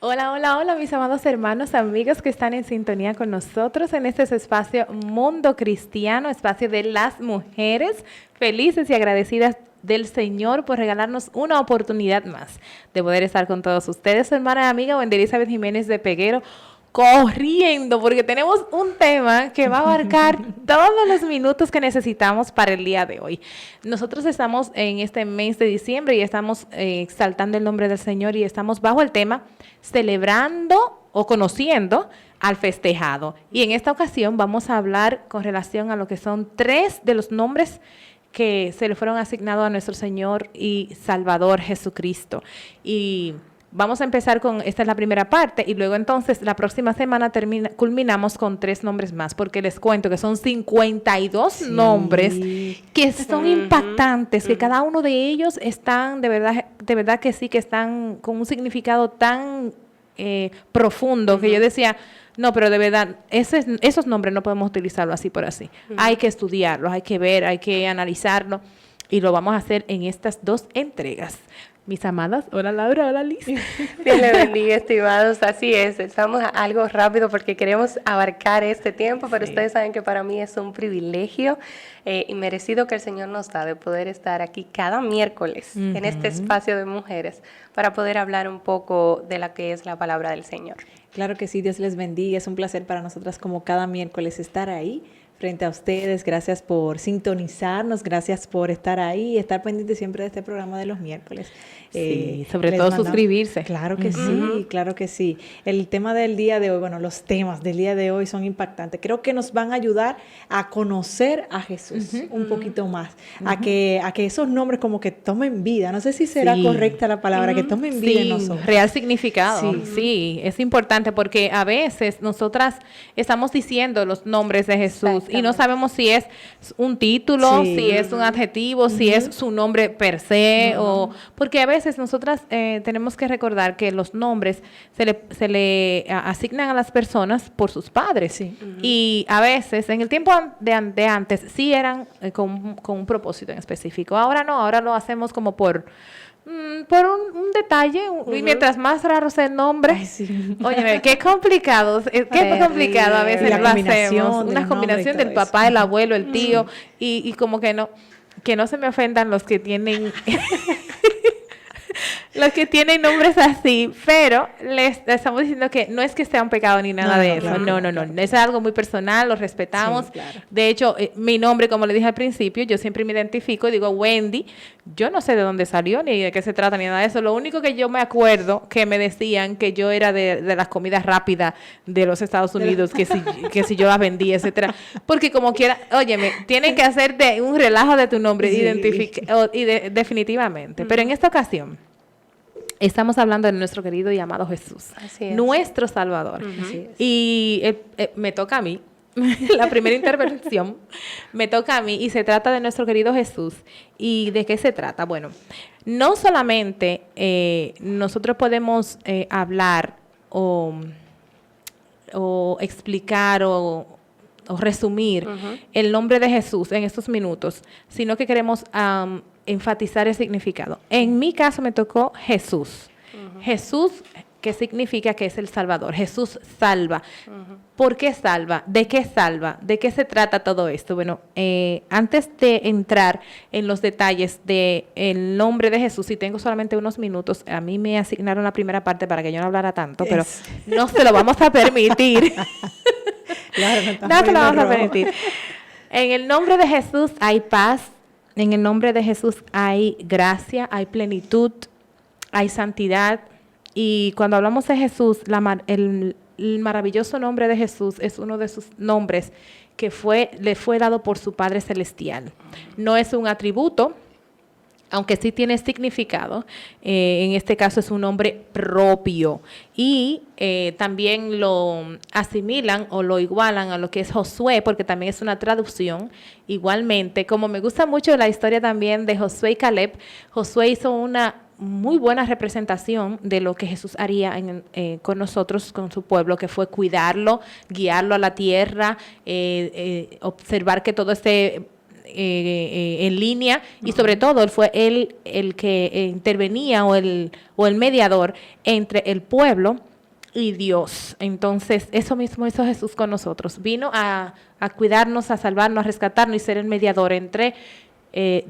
Hola, hola, hola, mis amados hermanos, amigos que están en sintonía con nosotros en este espacio Mundo Cristiano, espacio de las mujeres, felices y agradecidas del Señor por regalarnos una oportunidad más de poder estar con todos ustedes. Su hermana y amiga Wendy Elizabeth Jiménez de Peguero, corriendo, porque tenemos un tema que va a abarcar todos los minutos que necesitamos para el día de hoy. Nosotros estamos en este mes de diciembre y estamos exaltando el nombre del Señor y estamos bajo el tema celebrando o conociendo al festejado. Y en esta ocasión vamos a hablar con relación a lo que son 3 de los nombres que se le fueron asignados a nuestro Señor y Salvador Jesucristo. Y vamos a empezar con, esta es la primera parte, y luego entonces la próxima semana culminamos con 3 nombres más, porque les cuento que son 52 nombres que son impactantes, que cada uno de ellos están, de verdad que sí, que están con un significado tan profundo, que yo decía, no, pero de verdad, esos nombres no podemos utilizarlos así por así. Hay que estudiarlos, hay que ver, hay que analizarlos, y lo vamos a hacer en estas 2 entregas. Mis amadas, hola Laura, hola Liz. Dios le bendiga, estimados. Así es, estamos a algo rápido porque queremos abarcar este tiempo, pero ustedes saben que para mí es un privilegio y merecido que el Señor nos da de poder estar aquí cada miércoles en este espacio de mujeres para poder hablar un poco de la que es la palabra del Señor. Claro que sí, Dios les bendiga. Es un placer para nosotras como cada miércoles estar ahí frente a ustedes. Gracias por sintonizarnos, gracias por estar ahí y estar pendiente siempre de este programa de los miércoles. Sí, sobre todo suscribirse. Claro que sí, claro que sí. El tema del día de hoy, bueno, los temas del día de hoy son impactantes. Creo que nos van a ayudar a conocer a Jesús un poquito más, a que esos nombres como que tomen vida. No sé si será correcta la palabra, que tomen vida en nosotros. Real significado. Sí, es importante porque a veces nosotras estamos diciendo los nombres de Jesús y no sabemos si es un título, si es un adjetivo, si es su nombre per se, o porque a veces nosotras tenemos que recordar que los nombres se le asignan a las personas por sus padres. Y a veces, en el tiempo de antes, sí eran con un propósito en específico. Ahora no, ahora lo hacemos como por un detalle, y mientras más raro sea el nombre, óyeme, qué complicado a veces lo hacemos, una combinación del papá, el abuelo, el tío, y como que no se me ofendan los que tienen los que tienen nombres así, pero les estamos diciendo que no es que sea un pecado ni nada de eso. Claro, no. Es algo muy personal, lo respetamos. Sí, claro. De hecho, mi nombre, como le dije al principio, yo siempre me identifico y digo Wendy. Yo no sé de dónde salió, ni de qué se trata, ni nada de eso. Lo único que yo me acuerdo que me decían que yo era de las comidas rápidas de los Estados Unidos, que si yo las vendía, etcétera. Porque como quiera, óyeme, tienen que hacerte un relajo de tu nombre, definitivamente. Pero en esta ocasión estamos hablando de nuestro querido y amado Jesús, nuestro Salvador. Y me toca a mí, la primera intervención me toca a mí, y se trata de nuestro querido Jesús. ¿Y de qué se trata? Bueno, no solamente nosotros podemos hablar o explicar o resumir el nombre de Jesús en estos minutos, sino que queremos enfatizar el significado. En mi caso me tocó Jesús. Jesús, ¿qué significa? Que es el Salvador. Jesús salva. ¿Por qué salva? ¿De qué salva? ¿De qué se trata todo esto? Bueno, antes de entrar en los detalles del nombre de Jesús, y tengo solamente unos minutos, a mí me asignaron la primera parte para que yo no hablara tanto, pero no se lo vamos a permitir. No se lo vamos a permitir. En el nombre de Jesús hay paz. En el nombre de Jesús hay gracia, hay plenitud, hay santidad. Y cuando hablamos de Jesús, el maravilloso nombre de Jesús es uno de sus nombres que le fue dado por su Padre Celestial. No es un atributo, aunque sí tiene significado. En este caso es un nombre propio. Y también lo asimilan o lo igualan a lo que es Josué, porque también es una traducción. Igualmente, como me gusta mucho la historia también de Josué y Caleb, Josué hizo una muy buena representación de lo que Jesús haría con nosotros, con su pueblo, que fue cuidarlo, guiarlo a la tierra, observar que todo esté en línea, y sobre todo él fue el que intervenía o el mediador entre el pueblo y Dios. Entonces, eso mismo hizo Jesús con nosotros. Vino a cuidarnos, a salvarnos, a rescatarnos y ser el mediador entre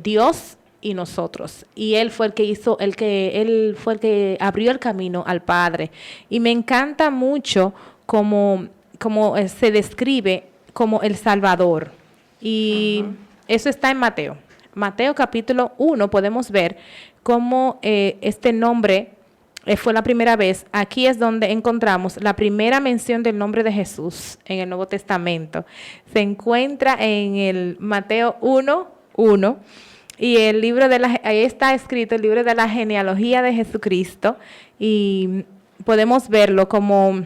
Dios y nosotros. Y Él fue el que hizo, Él fue el que abrió el camino al Padre. Y me encanta mucho cómo se describe como el Salvador. Y eso está en Mateo. Mateo capítulo 1 podemos ver cómo este nombre fue la primera vez. Aquí es donde encontramos la primera mención del nombre de Jesús en el Nuevo Testamento. Se encuentra en el Mateo 1:1 y ahí está escrito el libro de la genealogía de Jesucristo y podemos verlo como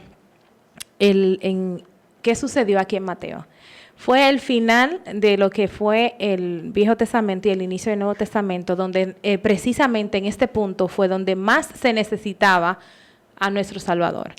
¿qué sucedió aquí en Mateo? Fue el final de lo que fue el Viejo Testamento y el inicio del Nuevo Testamento, donde precisamente en este punto fue donde más se necesitaba a nuestro Salvador.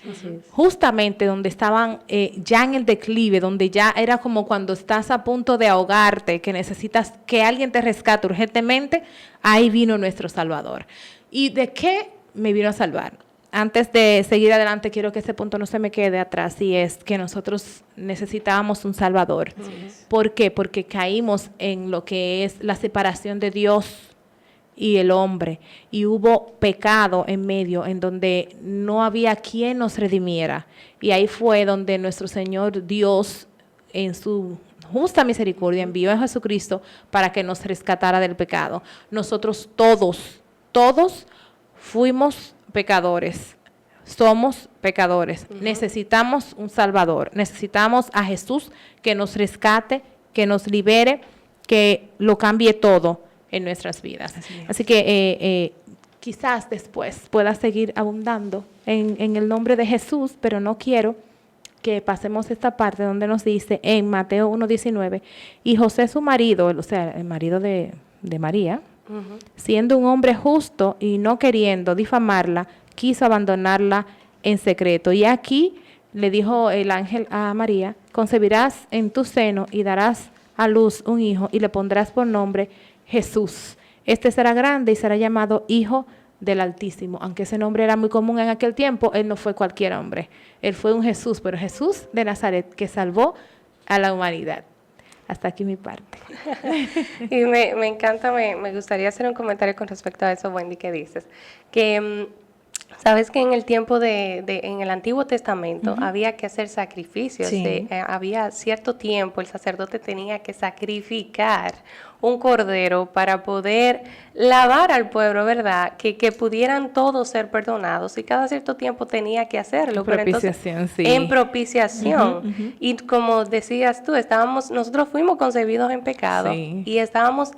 Justamente donde estaban ya en el declive, donde ya era como cuando estás a punto de ahogarte, que necesitas que alguien te rescate urgentemente, ahí vino nuestro Salvador. ¿Y de qué me vino a salvar? Antes de seguir adelante, quiero que ese punto no se me quede atrás, y es que nosotros necesitábamos un Salvador. ¿Por qué? Porque caímos en lo que es la separación de Dios y el hombre, y hubo pecado en medio, en donde no había quien nos redimiera. Y ahí fue donde nuestro Señor Dios, en su justa misericordia, envió a Jesucristo para que nos rescatara del pecado. Nosotros todos fuimos pecadores, somos pecadores, necesitamos un Salvador, necesitamos a Jesús que nos rescate, que nos libere, que lo cambie todo en nuestras vidas. Así que quizás después pueda seguir abundando en el nombre de Jesús, pero no quiero que pasemos esta parte donde nos dice en Mateo 1:19, y José su marido, o sea, el marido de María, siendo un hombre justo y no queriendo difamarla, quiso abandonarla en secreto. Y aquí le dijo el ángel a María, concebirás en tu seno y darás a luz un hijo y le pondrás por nombre Jesús. Este será grande y será llamado Hijo del Altísimo. Aunque ese nombre era muy común en aquel tiempo, él no fue cualquier hombre. Él fue un Jesús, pero Jesús de Nazaret, que salvó a la humanidad. Hasta aquí mi parte. Y me encanta, me gustaría hacer un comentario con respecto a eso, Wendy, que dices. Que sabes que en el tiempo en el Antiguo Testamento había que hacer sacrificios. Sí. Había cierto tiempo, el sacerdote tenía que sacrificar un cordero para poder lavar al pueblo, ¿verdad? Que pudieran todos ser perdonados, y cada cierto tiempo tenía que hacerlo. Propiciación, sí. En propiciación. Y como decías tú, nosotros fuimos concebidos en pecado, sí, y estamos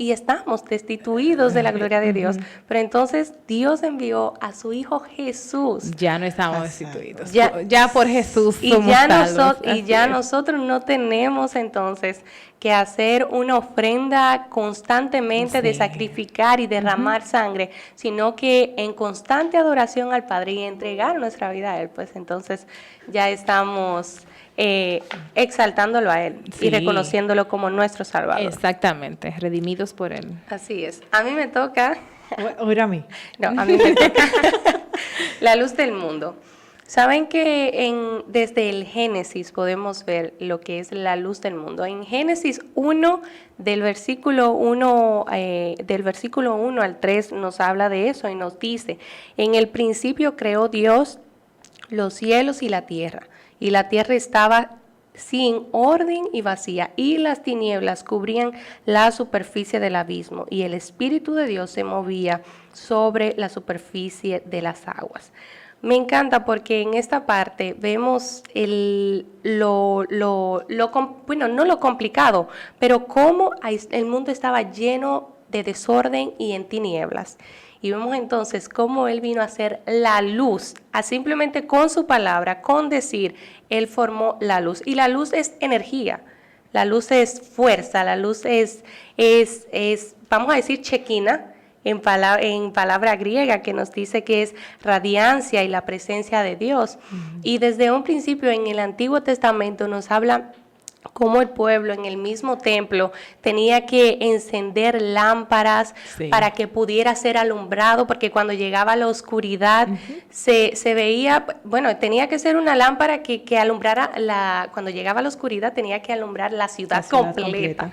destituidos de la gloria de Dios. Pero entonces Dios envió a su Hijo Jesús. Ya no estamos destituidos. Ya por Jesús y somos salvos. Nosotros no tenemos entonces que hacer una ofrenda constantemente de sacrificar y derramar sangre, sino que en constante adoración al Padre y entregar nuestra vida a Él, pues entonces ya estamos exaltándolo a Él y reconociéndolo como nuestro Salvador. Exactamente, redimidos por Él. Así es. A mí me toca... Ahora a mí. No, a mí me toca la luz del mundo. Saben que desde el Génesis podemos ver lo que es la luz del mundo. En Génesis 1, del versículo 1 al 3, nos habla de eso y nos dice: en el principio creó Dios los cielos y la tierra estaba sin orden y vacía, y las tinieblas cubrían la superficie del abismo, y el Espíritu de Dios se movía sobre la superficie de las aguas. Me encanta porque en esta parte vemos no lo complicado, pero cómo el mundo estaba lleno de desorden y en tinieblas. Y vemos entonces cómo Él vino a hacer la luz, a simplemente con su palabra, con decir, Él formó la luz. Y la luz es energía, la luz es fuerza, la luz es vamos a decir, Shekinah, en palabra griega, que nos dice que es radiancia y la presencia de Dios. Y desde un principio en el Antiguo Testamento nos habla cómo el pueblo en el mismo templo tenía que encender lámparas para que pudiera ser alumbrado, porque cuando llegaba la oscuridad se veía, bueno, tenía que ser una lámpara que alumbrara, cuando llegaba la oscuridad tenía que alumbrar la ciudad completa.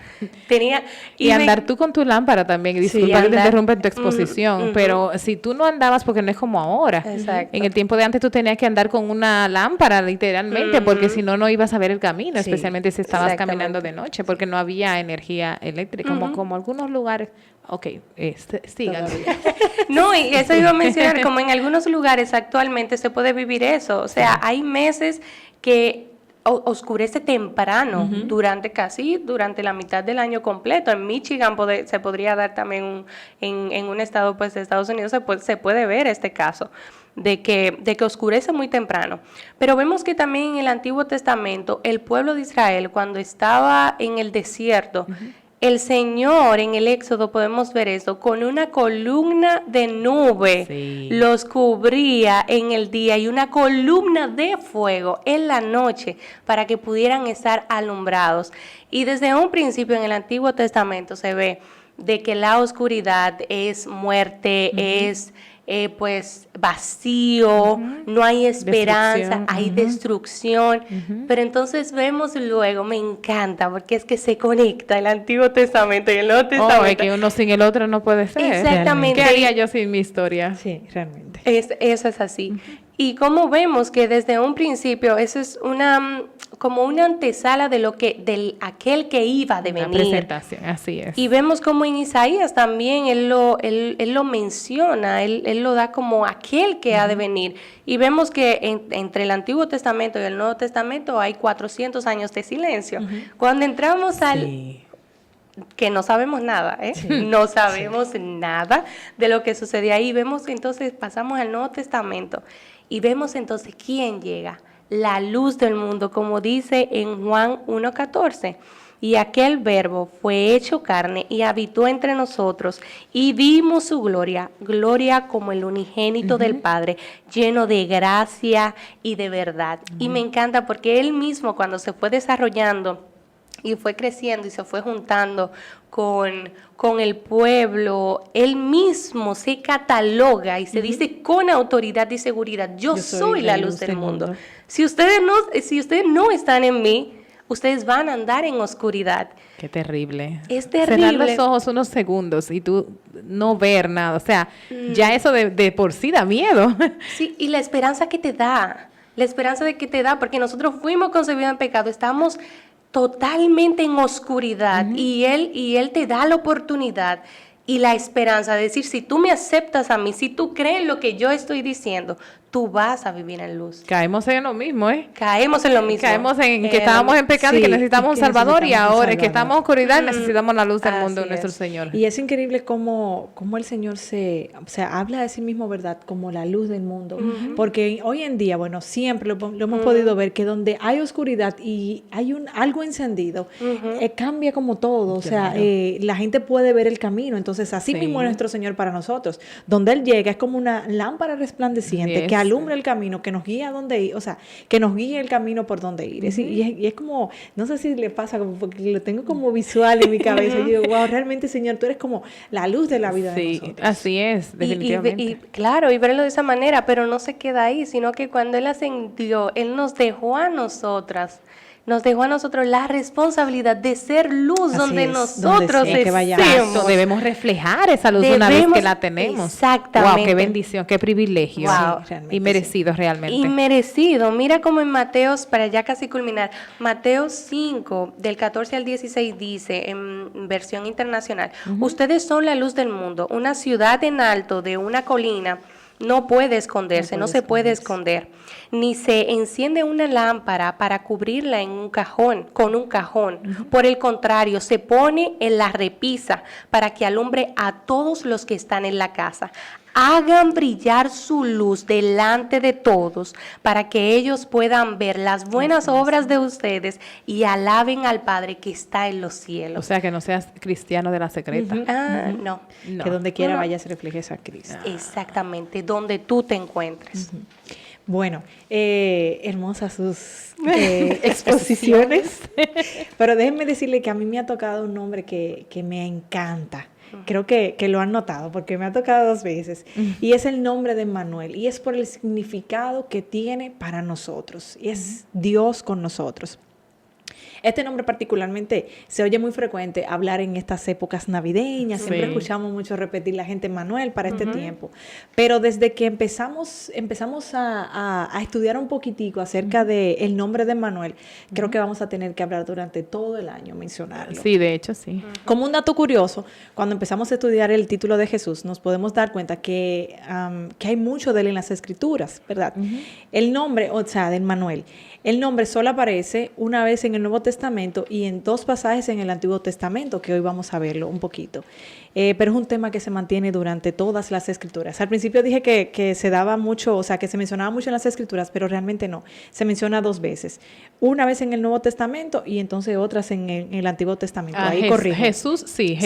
Y andar tú con tu lámpara también, disculpa que te interrumpa en tu exposición, pero si tú no andabas, porque no es como ahora. Exacto. En el tiempo de antes tú tenías que andar con una lámpara, literalmente, porque si no, no ibas a ver el camino, especialmente si estabas caminando de noche, porque no había energía eléctrica, como algunos lugares. Ok, sigan. No, y eso iba a mencionar, como en algunos lugares actualmente se puede vivir eso. O sea, hay meses que oscurece temprano, durante la mitad del año completo. En Michigan se podría dar también en un estado pues de Estados Unidos se puede ver este caso de que oscurece muy temprano. Pero vemos que también en el Antiguo Testamento el pueblo de Israel, cuando estaba en el desierto, el Señor en el Éxodo podemos ver eso, con una columna de nube los cubría en el día y una columna de fuego en la noche para que pudieran estar alumbrados. Y desde un principio en el Antiguo Testamento se ve de que la oscuridad es muerte, es pues vacío, no hay esperanza, hay destrucción, pero entonces vemos luego, me encanta, porque es que se conecta el Antiguo Testamento y el Nuevo Testamento. Es que uno sin el otro no puede ser. Exactamente. ¿Qué haría yo sin mi historia? Sí, realmente. Eso es así. Y como vemos que desde un principio eso es como una antesala de aquel que iba de venir. Una presentación, así es. Y vemos como en Isaías también él lo menciona, él lo da como aquel que ha de venir. Y vemos que entre el Antiguo Testamento y el Nuevo Testamento hay 400 años de silencio. Cuando entramos que no sabemos nada, no sabemos nada de lo que sucedió ahí. Vemos entonces, pasamos al Nuevo Testamento y vemos entonces quién llega, la luz del mundo, como dice en Juan 1:14. Y aquel verbo fue hecho carne y habitó entre nosotros y vimos su gloria, gloria como el unigénito del Padre, lleno de gracia y de verdad. Y me encanta porque él mismo cuando se fue desarrollando y fue creciendo y se fue juntando con el pueblo, él mismo se cataloga y se dice con autoridad y seguridad, yo soy la luz del mundo. Si ustedes no están en mí, ustedes van a andar en oscuridad. Qué terrible. Es terrible. Cerrar los ojos unos segundos y tú no ver nada. O sea, ya eso de por sí da miedo. Sí, y la esperanza que te da. La esperanza de que te da, porque nosotros fuimos concebidos en pecado, estamos totalmente en oscuridad y él te da la oportunidad y la esperanza de decir, si tú me aceptas a mí, si tú crees lo que yo estoy diciendo, tú vas a vivir en luz. Caemos en lo mismo, Caemos en lo mismo. Caemos en que estábamos en pecado y que necesitamos un Salvador, y ahora que estamos en oscuridad necesitamos la luz del mundo de nuestro Señor. Y es increíble cómo el Señor habla de sí mismo, ¿verdad? Como la luz del mundo. Porque hoy en día, bueno, siempre lo hemos podido ver, que donde hay oscuridad y hay algo encendido, cambia como todo. O sea, la gente puede ver el camino. Entonces, así mismo es nuestro Señor para nosotros. Donde Él llega es como una lámpara resplandeciente que alumbra el camino, que nos guía a dónde ir, o sea, que nos guíe el camino por dónde ir. Y es como, no sé si le pasa, porque lo tengo como visual en mi cabeza. Y digo, wow, realmente, Señor, tú eres como la luz de la vida de nosotros. Así es, definitivamente. Y claro, y verlo de esa manera, pero no se queda ahí, sino que cuando Él ascendió, Él nos dejó a nosotras la responsabilidad de ser luz donde nosotros estemos. Debemos reflejar esa luz una vez que la tenemos. Exactamente. Wow, qué bendición, qué privilegio. Wow. Y merecido realmente. Y merecido. Mira como en Mateos, para ya casi culminar, Mateo 5, del 14 al 16 dice, en versión internacional, ustedes son la luz del mundo, una ciudad en alto de una colina. No puede esconderse, no se puede esconder. Ni se enciende una lámpara para cubrirla con un cajón. Por el contrario, se pone en la repisa para que alumbre a todos los que están en la casa. Hagan brillar su luz delante de todos para que ellos puedan ver las buenas obras de ustedes y alaben al Padre que está en los cielos. O sea, que no seas cristiano de la secreta. No. Que donde quiera vayas reflejes a Cristo. Exactamente, donde tú te encuentres. Bueno, hermosas sus exposiciones, pero déjenme decirle que a mí me ha tocado un nombre que me encanta. Creo que lo han notado porque me ha tocado 2 veces y es el nombre de Emmanuel y es por el significado que tiene para nosotros y es Dios con nosotros. Este nombre particularmente se oye muy frecuente hablar en estas épocas navideñas, Sí. siempre escuchamos mucho repetir la gente Manuel para este tiempo, pero desde que empezamos a estudiar un poquitico acerca del nombre de Manuel, creo que vamos a tener que hablar durante todo el año, mencionarlo. Sí, de hecho, sí. Como un dato curioso, cuando empezamos a estudiar el título de Jesús, nos podemos dar cuenta que hay mucho de él en las Escrituras, ¿verdad? El nombre, o sea, de Emmanuel, el nombre solo aparece una vez en el Nuevo Testamento y en 2 pasajes en el Antiguo Testamento, que hoy vamos a verlo un poquito. Pero es un tema que se mantiene durante todas las Escrituras. Al principio dije que se daba mucho, o sea, que se mencionaba mucho en las Escrituras, pero realmente no. Se menciona 2 veces. Una vez en el Nuevo Testamento y entonces otras en el Antiguo Testamento. Ahí corrijo. Jesús sí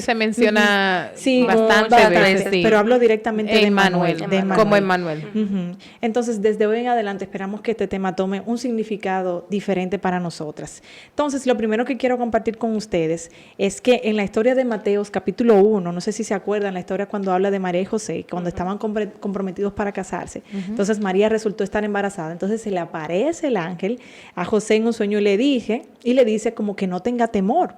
se menciona Sí, bastante veces, sí. pero hablo directamente de Emmanuel. Como Emmanuel. Ujú. Entonces, desde hoy en adelante esperamos que este tema tome un significado diferente para nosotras. Entonces, lo primero que quiero compartir con ustedes es que en la historia de Mateos, capítulo 1, no sé si se acuerdan, la historia cuando habla de María y José, cuando estaban comprometidos para casarse. Entonces, María resultó estar embarazada. Entonces, se le aparece el ángel a José en un sueño y le dice como que no tenga temor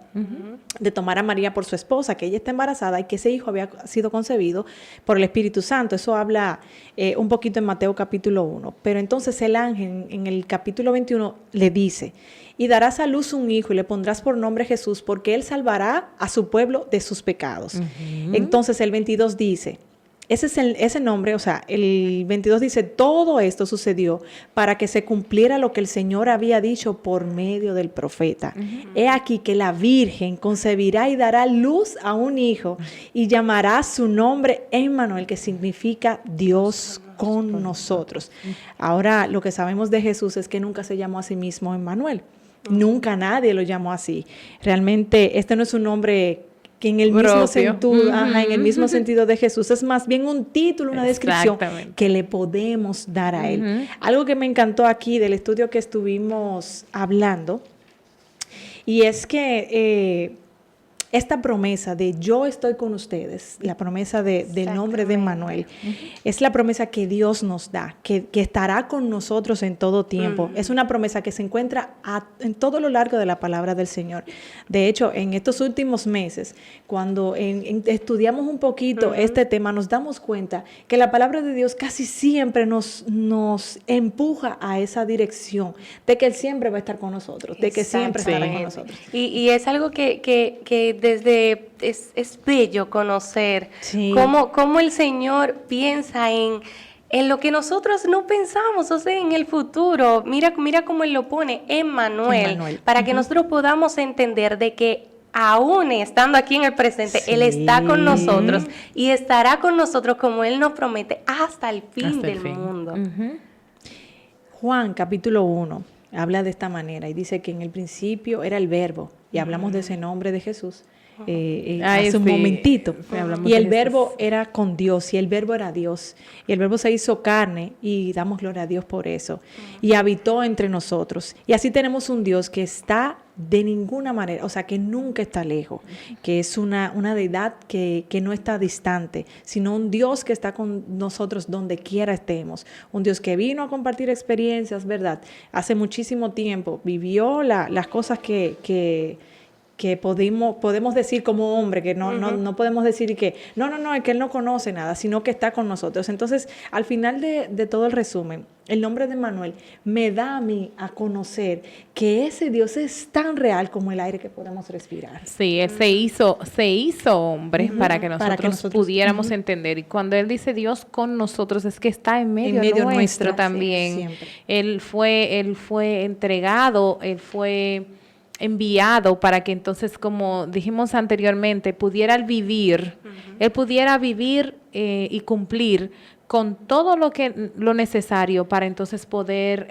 de tomar a María por su esposa, que ella está embarazada y que ese hijo había sido concebido por el Espíritu Santo. Eso habla un poquito en Mateo capítulo 1. Pero entonces el ángel en el capítulo 21 le dice: y darás a luz un hijo y le pondrás por nombre Jesús, porque él salvará a su pueblo de sus pecados. Entonces el 22 dice, ese nombre, o sea, el 22 dice, todo esto sucedió para que se cumpliera lo que el Señor había dicho por medio del profeta. He aquí que la Virgen concebirá y dará luz a un hijo y llamará su nombre Emmanuel, que significa Dios con nosotros. Ahora, lo que sabemos de Jesús es que nunca se llamó a sí mismo Emmanuel. Nunca nadie lo llamó así. Realmente este no es un nombre que en el mismo sentido, en el mismo sentido de Jesús, es más bien un título, una descripción que le podemos dar a él. Algo que me encantó aquí del estudio que estuvimos hablando, y es que esta promesa de yo estoy con ustedes, la promesa del nombre de Emmanuel, es la promesa que Dios nos da, que estará con nosotros en todo tiempo. Es una promesa que se encuentra en todo lo largo de la palabra del Señor. De hecho, en estos últimos meses, cuando estudiamos un poquito este tema, nos damos cuenta que la palabra de Dios casi siempre nos empuja a esa dirección, de que Él siempre va a estar con nosotros, de que siempre estará con nosotros. Y es algo que desde es bello conocer cómo el Señor piensa en lo que nosotros no pensamos, o sea, en el futuro. Mira cómo Él lo pone, Emmanuel, para que nosotros podamos entender de que aún estando aquí en el presente, Él está con nosotros y estará con nosotros como Él nos promete hasta el fin del mundo. Juan capítulo 1 habla de esta manera y dice que en el principio era el Verbo, y hablamos de ese nombre de Jesús hace un momentito. Y el Verbo era con Dios, y el Verbo era Dios, y el Verbo se hizo carne, y damos gloria a Dios por eso, y habitó entre nosotros. Y así tenemos un Dios que está de ninguna manera, o sea, que nunca está lejos, que es una deidad que no está distante, sino un Dios que está con nosotros donde quiera estemos, un Dios que vino a compartir experiencias, ¿verdad? Hace muchísimo tiempo vivió las cosas que podemos decir como hombre, que no podemos decir que no, es que Él no conoce nada, sino que está con nosotros. Entonces, al final de todo el resumen, el nombre de Emmanuel me da a mí a conocer que ese Dios es tan real como el aire que podemos respirar. Sí, Él se hizo hombre para que nosotros pudiéramos entender. Y cuando Él dice Dios con nosotros, es que está en medio nuestro también. Sí, Él fue entregado, Él fue enviado para que entonces, como dijimos anteriormente, pudiera vivir, Él pudiera vivir y cumplir con todo lo necesario para entonces poder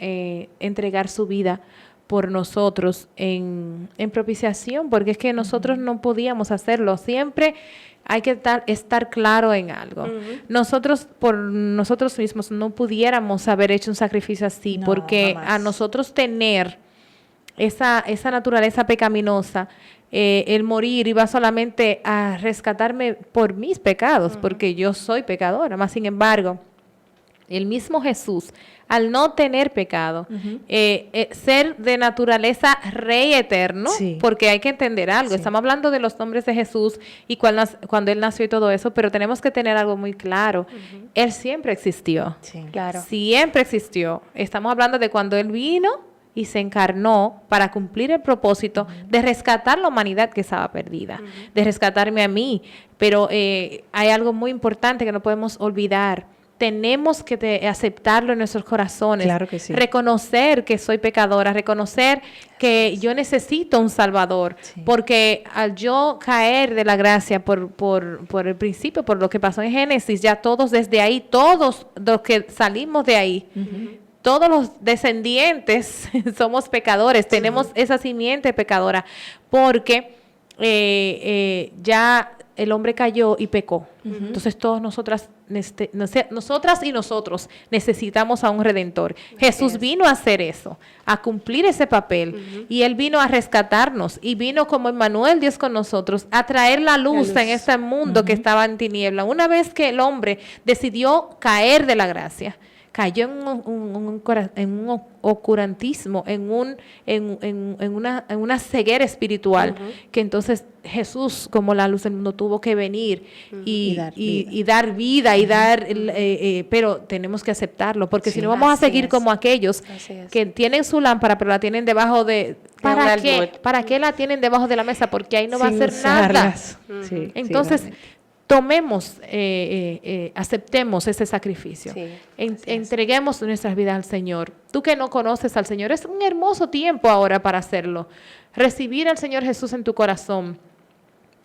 entregar su vida por nosotros en propiciación, porque es que nosotros no podíamos hacerlo. Siempre hay que estar claro en algo. Nosotros, por nosotros mismos, no pudiéramos haber hecho un sacrificio así, No, porque jamás. a nosotros tener esa naturaleza pecaminosa, el morir iba solamente a rescatarme por mis pecados, porque yo soy pecadora. Más sin embargo, el mismo Jesús, al no tener pecado, ser de naturaleza rey eterno, Sí. porque hay que entender algo, Sí. estamos hablando de los nombres de Jesús y cuando Él nació y todo eso, pero tenemos que tener algo muy claro. Él siempre existió. Sí. Claro. Siempre existió. Estamos hablando de cuando Él vino y se encarnó para cumplir el propósito de rescatar la humanidad que estaba perdida, de rescatarme a mí. Pero hay algo muy importante que no podemos olvidar. Tenemos que aceptarlo en nuestros corazones. Claro que sí. Reconocer que soy pecadora, reconocer que yo necesito un Salvador. Sí. Porque al yo caer de la gracia por el principio, por lo que pasó en Génesis, ya todos desde ahí, todos los que salimos de ahí, todos los descendientes somos pecadores, tenemos esa simiente pecadora, porque ya el hombre cayó y pecó. Entonces todos nosotras y nosotros necesitamos a un Redentor. Jesús vino a hacer eso, a cumplir ese papel, y Él vino a rescatarnos, y vino como Emmanuel, Dios con nosotros, a traer la luz en este mundo que estaba en tiniebla. Una vez que el hombre decidió caer de la gracia, cayó en un oscurantismo, en una ceguera espiritual, que entonces Jesús, como la luz del mundo, tuvo que venir y dar vida, pero tenemos que aceptarlo, porque si no vamos a Así seguir es. como aquellos Así es. que tienen su lámpara, pero la tienen debajo de... ¿Para un qué? almud. ¿Para qué la tienen debajo de la mesa? Porque ahí no va a Sin hacer nada. usarlas. Sí, Entonces, sí, realmente. tomemos, aceptemos ese sacrificio. Sí, Entreguemos nuestras vidas al Señor. Tú que no conoces al Señor, es un hermoso tiempo ahora para hacerlo. Recibir al Señor Jesús en tu corazón.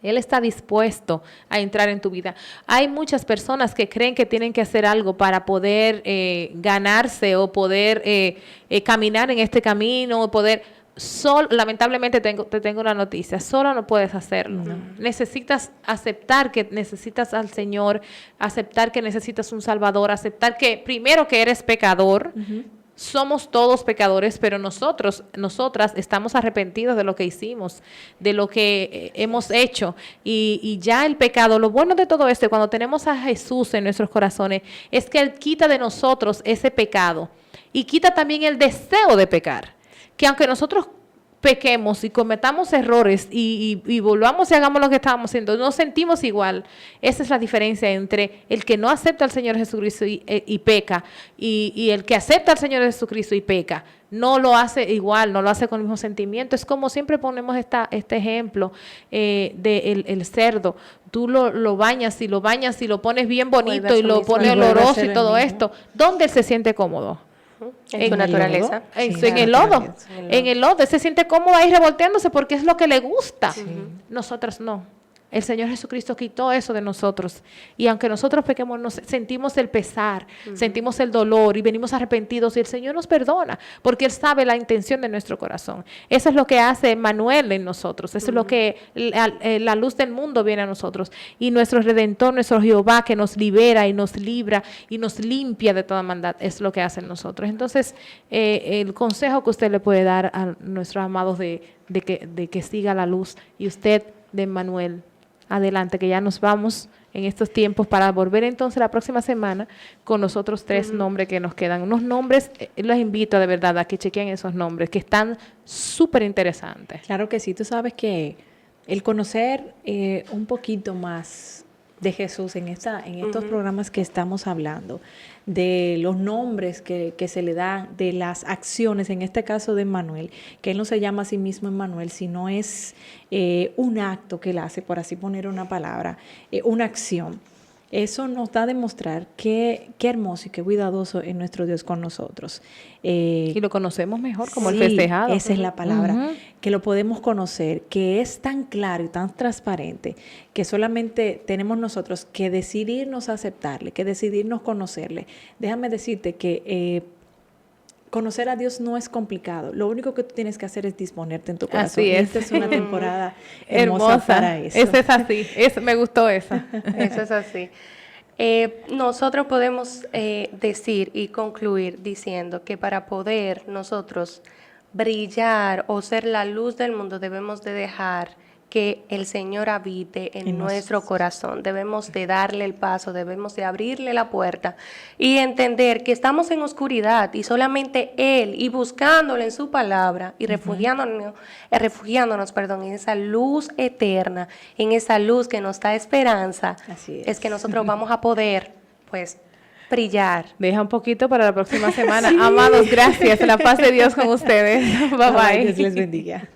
Él está dispuesto a entrar en tu vida. Hay muchas personas que creen que tienen que hacer algo para poder ganarse o poder caminar en este camino, o poder... lamentablemente te tengo una noticia, solo no puedes hacerlo. Necesitas aceptar que necesitas al Señor, aceptar que necesitas un Salvador, aceptar que primero que eres pecador. Somos todos pecadores, pero nosotras estamos arrepentidos de lo que hicimos, de lo que hemos hecho. Y ya el pecado, lo bueno de todo esto, cuando tenemos a Jesús en nuestros corazones, es que Él quita de nosotros ese pecado y quita también el deseo de pecar. Que aunque nosotros pequemos y cometamos errores y volvamos y hagamos lo que estábamos haciendo, no sentimos igual. Esa es la diferencia entre el que no acepta al Señor Jesucristo y peca, y el que acepta al Señor Jesucristo y peca. No lo hace igual, no lo hace con el mismo sentimiento. Es como siempre ponemos este ejemplo del cerdo. Tú lo bañas y lo pones bien bonito Vuelve a y su lo mismo pones lugar. oloroso Vuelve a y ser todo el mismo. esto. ¿Dónde él se siente cómodo? En su naturaleza. En el lodo. En el lodo. Él se siente cómodo ahí revolteándose porque es lo que le gusta. Nosotras no. El Señor Jesucristo quitó eso de nosotros. Y aunque nosotros pequemos, sentimos el pesar, sentimos el dolor y venimos arrepentidos, y el Señor nos perdona porque Él sabe la intención de nuestro corazón. Eso es lo que hace Emmanuel en nosotros. Eso es lo que la luz del mundo viene a nosotros. Y nuestro Redentor, nuestro Jehová, que nos libera y nos libra y nos limpia de toda maldad, es lo que hace en nosotros. Entonces, el consejo que usted le puede dar a nuestros amados de que siga la luz, y usted de Emmanuel, adelante, que ya nos vamos en estos tiempos para volver entonces la próxima semana con los otros 3 nombres que nos quedan. Unos nombres, los invito de verdad a que chequen esos nombres, que están súper interesantes. Claro que sí, tú sabes que el conocer un poquito más de Jesús en estos programas que estamos hablando, de los nombres que se le dan, de las acciones, en este caso de Emmanuel, que Él no se llama a sí mismo Emmanuel, sino es un acto que Él hace, por así poner una palabra, una acción. Eso nos da a demostrar qué hermoso y qué cuidadoso es nuestro Dios con nosotros. Y lo conocemos mejor como el Sí, festejado. esa es la palabra, que lo podemos conocer, que es tan claro y tan transparente, que solamente tenemos nosotros que decidirnos a aceptarle, que decidirnos conocerle. Déjame decirte que conocer a Dios no es complicado. Lo único que tú tienes que hacer es disponerte en tu corazón. Así es. Y esta es una temporada hermosa para eso. Esa es así. Me gustó esa. Eso es así. Nosotros podemos decir y concluir diciendo que para poder nosotros brillar o ser la luz del mundo debemos de dejar que el Señor habite en nuestro corazón. Debemos de darle el paso, debemos de abrirle la puerta y entender que estamos en oscuridad y solamente Él, y buscándole en su palabra y refugiándonos, en esa luz eterna, en esa luz que nos da esperanza, Así es que nosotros vamos a poder, pues, brillar. Deja un poquito para la próxima semana. Amados, gracias. La paz de Dios con ustedes. Bye, bye. Dios les bendiga.